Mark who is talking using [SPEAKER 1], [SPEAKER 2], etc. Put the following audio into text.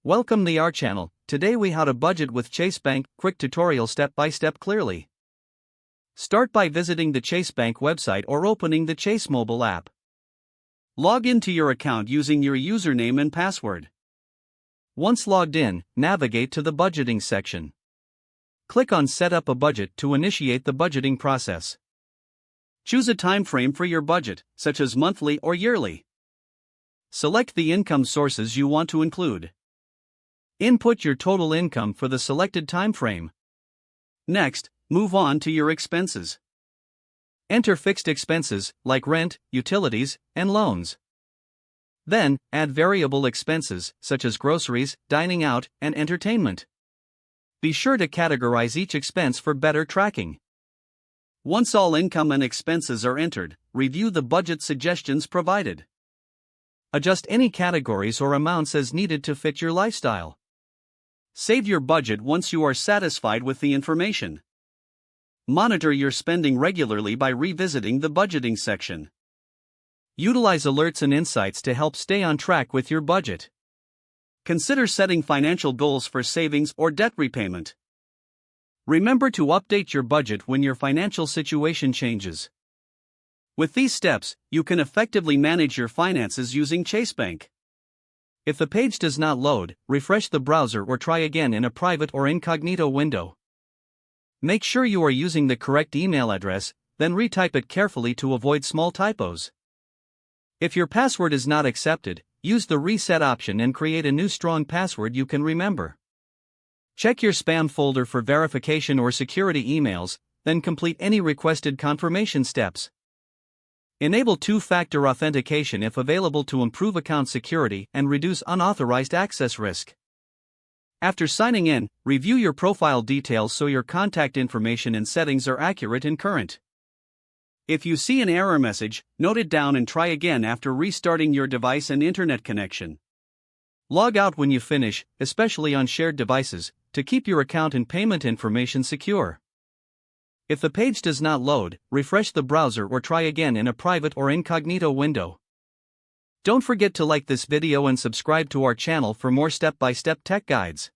[SPEAKER 1] Welcome to our channel. Today we how to budget with Chase Bank, quick tutorial step by step clearly. Start by visiting the Chase Bank website or opening the Chase mobile app. Log into your account using your username and password. Once logged in, navigate to the budgeting section. Click on Set up a budget to initiate the budgeting process. Choose a time frame for your budget, such as monthly or yearly. Select the income sources you want to include. Input your total income for the selected time frame. Next, move on to your expenses. Enter fixed expenses, like rent, utilities, and loans. Then, add variable expenses, such as groceries, dining out, and entertainment. Be sure to categorize each expense for better tracking. Once all income and expenses are entered, review the budget suggestions provided. Adjust any categories or amounts as needed to fit your lifestyle. Save your budget once you are satisfied with the information. Monitor your spending regularly by revisiting the budgeting section. Utilize alerts and insights to help stay on track with your budget. Consider setting financial goals for savings or debt repayment. Remember to update your budget when your financial situation changes. With these steps, you can effectively manage your finances using Chase Bank. If the page does not load, refresh the browser or try again in a private or incognito window. Make sure you are using the correct email address, then retype it carefully to avoid small typos. If your password is not accepted, use the reset option and create a new strong password you can remember. Check your spam folder for verification or security emails, then complete any requested confirmation steps. Enable two-factor authentication if available to improve account security and reduce unauthorized access risk. After signing in, review your profile details so your contact information and settings are accurate and current. If you see an error message, note it down and try again after restarting your device and internet connection. Log out when you finish, especially on shared devices, to keep your account and payment information secure. If the page does not load, refresh the browser or try again in a private or incognito window. Don't forget to like this video and subscribe to our channel for more step-by-step tech guides.